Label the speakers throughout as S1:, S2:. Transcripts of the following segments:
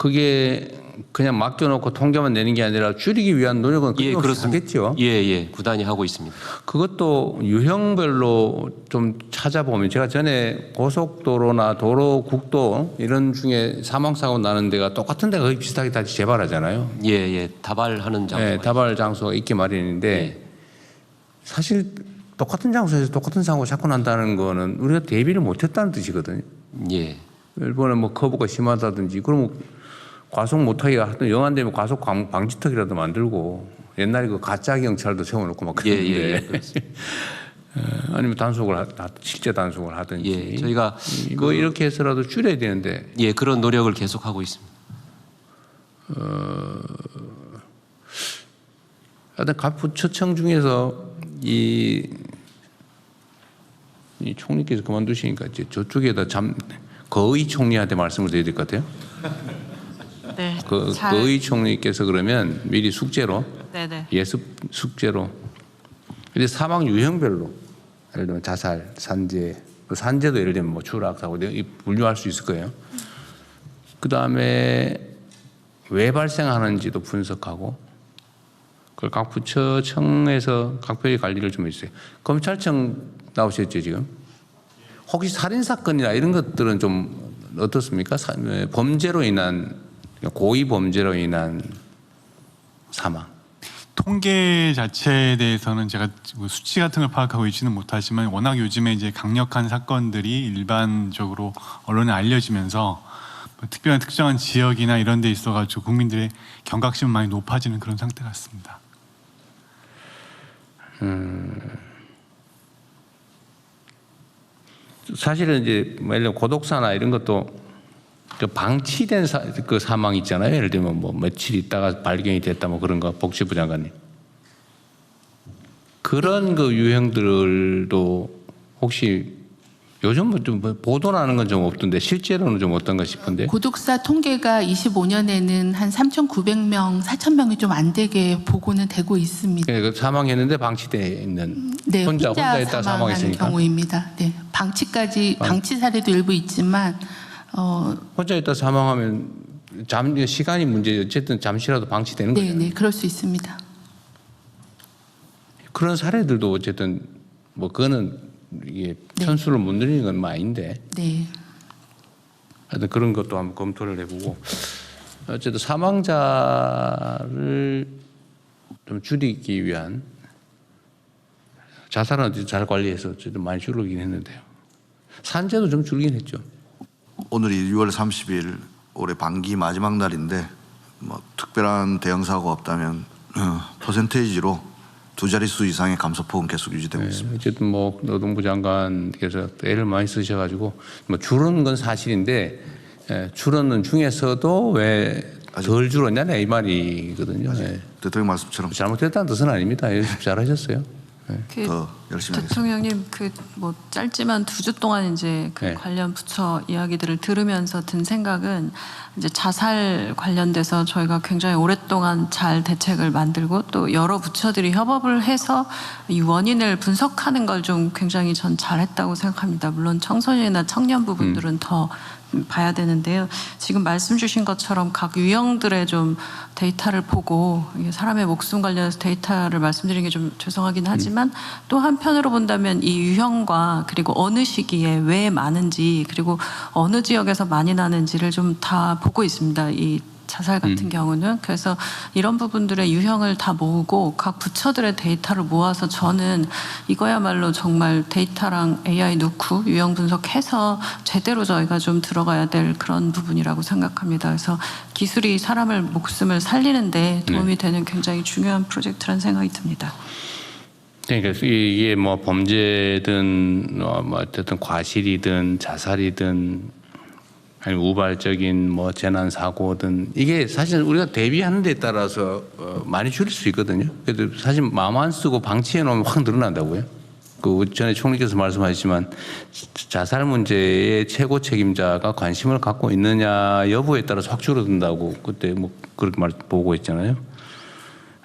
S1: 그게 그냥 맡겨놓고 통계만 내는 게 아니라 줄이기 위한 노력은
S2: 예, 그렇습니다.
S1: 하겠죠.
S2: 예, 구단이 하고 있습니다.
S1: 그것도 유형별로 좀 찾아보면 제가 전에 고속도로나 도로, 국도 이런 중에 사망사고 나는 데가 똑같은 데가 거의 비슷하게 다 재발하잖아요.
S2: 예, 다발하는 장소.
S1: 네, 다발 장소가 있기 마련인데
S2: 예.
S1: 사실 똑같은 장소에서 똑같은 사고가 자꾸 난다는 거는 우리가 대비를 못했다는 뜻이거든요.
S2: 예,
S1: 일본은 뭐 커브가 심하다든지 그러면 과속 못하게 하여튼 영안되면 과속 방지턱이라도 만들고 옛날에 그 가짜 경찰도 세워놓고 막 그랬는데 아니면 실제 단속을 하든지
S2: 예, 저희가
S1: 뭐 이렇게 해서라도 줄여야 되는데
S2: 예, 그런 노력을 계속하고 있습니다.
S1: 하여튼 각 부처청 중에서 이 총리께서 그만두시니까 이제 저쪽에다 거의 총리한테 말씀을 드려야 될 것 같아요.
S3: 네.
S1: 거의 총리께서 그러면 미리 숙제로
S3: 네네.
S1: 예습 숙제로 근데 사망 유형별로 예를 들면 자살, 산재, 그 산재도 예를 들면 뭐 추락사고 분류할 수 있을 거예요. 그 다음에 왜 발생하는지도 분석하고 그걸 각 부처청에서 각별히 관리를 좀 해주세요. 검찰청 나오셨죠 지금? 혹시 살인 사건이나 이런 것들은 좀 어떻습니까? 범죄로 인한 고의 범죄로 인한 사망.
S4: 통계 자체에 대해서는 제가 수치 같은 걸 파악하고 있지는 못하지만 워낙 요즘에 이제 강력한 사건들이 일반적으로 언론에 알려지면서 뭐 특별한 특정한 지역이나 이런 데 있어가지고 국민들의 경각심은 많이 높아지는 그런 상태 같습니다.
S1: 사실은 이제 예를 들면 고독사나 이런 것도 그 방치된 그 사망 있잖아요. 예를 들면 뭐 며칠 있다가 발견이 됐다 뭐 그런 거 복지부 장관님. 그런 그 유형들도 혹시 요즘 좀 보도 나는 건 좀 없던데 실제로는 좀 어떤가 싶은데.
S5: 고독사 통계가 25년에는 한 3,900명, 4,000명이 좀 안 되게 보고는 되고 있습니다.
S1: 그 사망했는데 방치돼 있는
S5: 네,
S1: 혼자 있다
S5: 사망한
S1: 사망했으니까.
S5: 경우입니다. 네, 방치 사례도 일부 있지만
S1: 혼자 있다 사망하면 시간이 문제 어쨌든 잠시라도 방치되는
S5: 네,
S1: 거예요.
S5: 네, 그럴 수 있습니다.
S1: 그런 사례들도 어쨌든 뭐 그거는 이게
S5: 네.
S1: 편수를 못 늘리는 건 아닌데
S5: 네,
S1: 하여튼 그런 것도 한번 검토를 해보고 어쨌든 사망자를 좀 줄이기 위한 자살은 어쨌든 잘 관리해서 어쨌든 많이 줄이긴 했는데요. 산재도 좀 줄긴 했죠.
S6: 오늘이 6월 30일 올해 반기 마지막 날인데 뭐 특별한 대형 사고가 없다면 퍼센테이지로 두 자릿수 이상의 감소폭은 계속 유지되고 있습니다.
S1: 어쨌든 뭐 노동부 장관께서 애를 많이 쓰셔가지고 뭐 줄은 건 사실인데 줄었는 중에서도 왜 덜 줄었냐 이 말이거든요.
S6: 대통령 말씀처럼
S1: 잘못됐다는 뜻은 아닙니다. 연습 잘하셨어요.
S6: 더 열심히 하겠습니다.
S3: 대통령님 뭐 짧지만 2주 동안 이제
S1: 네.
S3: 관련 부처 이야기들을 들으면서 든 생각은 이제 자살 관련돼서 저희가 굉장히 오랫동안 잘 대책을 만들고 또 여러 부처들이 협업을 해서 이 원인을 분석하는 걸 좀 굉장히 전 잘했다고 생각합니다. 물론 청소년이나 청년 부분들은 더 봐야 되는데요. 지금 말씀 주신 것처럼 각 유형들의 좀 데이터를 보고 사람의 목숨 관련해서 데이터를 말씀드리는 게 좀 죄송하긴 하지만 또 한편으로 본다면 이 유형과 그리고 어느 시기에 왜 많은지 그리고 어느 지역에서 많이 나는지를 좀 다 보고 있습니다. 이 자살 같은 경우는. 그래서 이런 부분들의 유형을 다 모으고 각 부처들의 데이터를 모아서 저는 이거야말로 정말 데이터랑 AI 넣고 유형 분석해서 제대로 저희가 좀 들어가야 될 그런 부분이라고 생각합니다. 그래서 기술이 사람을 목숨을 살리는데 도움이 되는 굉장히 중요한 프로젝트라는 생각이 듭니다.
S1: 그러니까 이게 뭐 범죄든 뭐 어쨌든 과실이든 자살이든 아니면 우발적인 뭐 재난 사고든 이게 사실 우리가 대비하는 데 따라서 많이 줄일 수 있거든요. 그래도 사실 마음 안 쓰고 방치해 놓으면 확 늘어난다고요. 그 전에 총리께서 말씀하셨지만 자살 문제의 최고 책임자가 관심을 갖고 있느냐 여부에 따라서 확 줄어든다고 그때 뭐 그렇게 보고 있잖아요.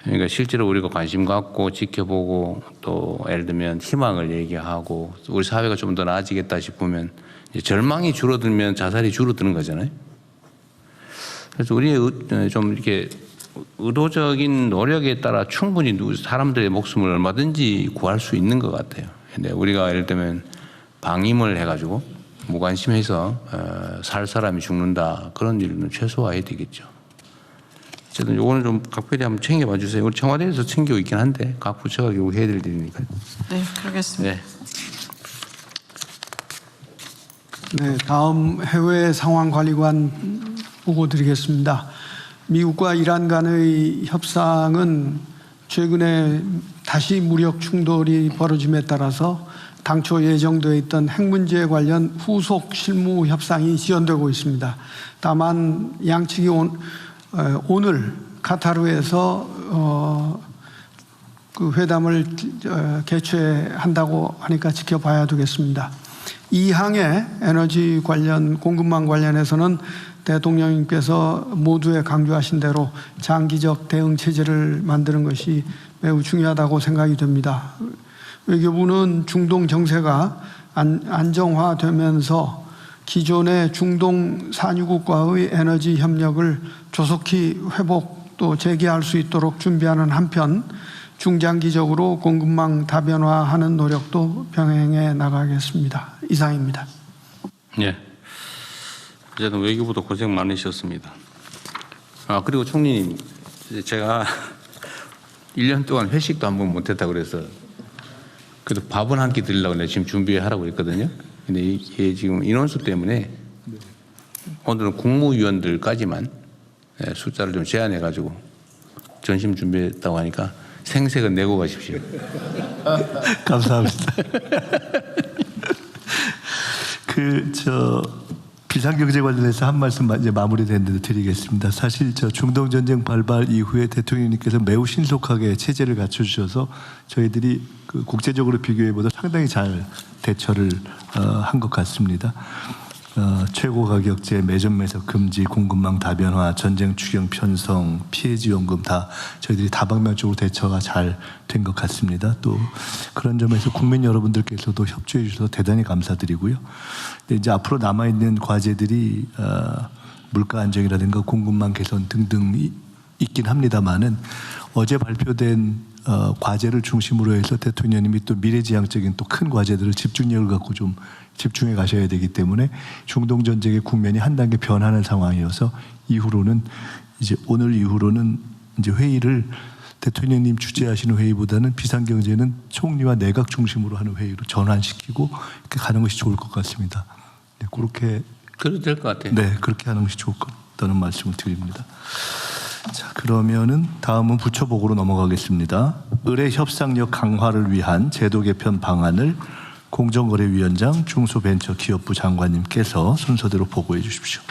S1: 그러니까 실제로 우리가 관심 갖고 지켜보고 또 예를 들면 희망을 얘기하고 우리 사회가 좀 더 나아지겠다 싶으면 절망이 줄어들면 자살이 줄어드는 거잖아요. 그래서 우리의 좀 이렇게 의도적인 노력에 따라 충분히 사람들의 목숨을 얼마든지 구할 수 있는 것 같아요. 근데 우리가 예를 들면 방임을 해가지고 무관심해서 살 사람이 죽는다 그런 일은 최소화해야 되겠죠. 어쨌든 요거는 좀 각별히 한번 챙겨봐 주세요. 우리 청와대에서 챙기고 있긴 한데 각 부처가 결국 해야 될 일이니까요.
S3: 네, 그러겠습니다.
S1: 네.
S7: 네, 다음 해외 상황 관리관 보고 드리겠습니다. 미국과 이란 간의 협상은 최근에 다시 무력 충돌이 벌어짐에 따라서 당초 예정되어 있던 핵 문제 관련 후속 실무 협상이 지연되고 있습니다. 다만 양측이 오늘 카타르에서 그 회담을 개최한다고 하니까 지켜봐야 되겠습니다. 이 항의 에너지 관련 공급망 관련해서는 대통령님께서 모두에 강조하신 대로 장기적 대응 체제를 만드는 것이 매우 중요하다고 생각이 됩니다. 외교부는 중동 정세가 안정화되면서 기존의 중동 산유국과의 에너지 협력을 조속히 회복 또 재개할 수 있도록 준비하는 한편 중장기적으로 공급망 다변화하는 노력도 병행해 나가겠습니다. 이상입니다.
S1: 네. 어쨌든 외교부도 고생 많으셨습니다. 그리고 총리님, 제가 1년 동안 회식도 한 번 못했다고 그래서 그래도 밥은 한 끼 드리려고 내가 지금 준비하라고 했거든요. 근데 이게 지금 인원수 때문에 오늘은 국무위원들까지만 숫자를 좀 제한해가지고 전심 준비했다고 하니까 생색은 내고 가십시오.
S8: 감사합니다. 비상경제 관련해서 한 말씀 이제 마무리되는데 드리겠습니다. 사실 중동 전쟁 발발 이후에 대통령님께서 매우 신속하게 체제를 갖춰주셔서 저희들이 그 국제적으로 비교해보다 상당히 잘 대처를 한 것 같습니다. 최고 가격제, 매점 매석 금지, 공급망 다변화, 전쟁 추경 편성, 피해 지원금 다 저희들이 다방면적으로 대처가 잘 된 것 같습니다. 또 그런 점에서 국민 여러분들께서도 협조해 주셔서 대단히 감사드리고요. 근데 이제 앞으로 남아 있는 과제들이 물가 안정이라든가 공급망 개선 등등 있긴 합니다만은 어제 발표된 과제를 중심으로 해서 대통령님이 또 미래지향적인 또 큰 과제들을 집중력을 갖고 좀 집중해 가셔야 되기 때문에 중동 전쟁의 국면이 한 단계 변하는 상황이어서 이후로는 이제 오늘 이후로는 이제 회의를 대통령님 주재하시는 회의보다는 비상경제는 총리와 내각 중심으로 하는 회의로 전환시키고 이렇게 가는 것이 좋을 것 같습니다. 네, 그렇게
S1: 그래도 될 것 같아요.
S8: 네, 그렇게 하는 것이 좋을 것 같다는 말씀을 드립니다. 자, 그러면은 다음은 부처보고로 넘어가겠습니다. 의뢰 협상력 강화를 위한 제도 개편 방안을 공정거래위원장 중소벤처기업부 장관님께서 순서대로 보고해 주십시오.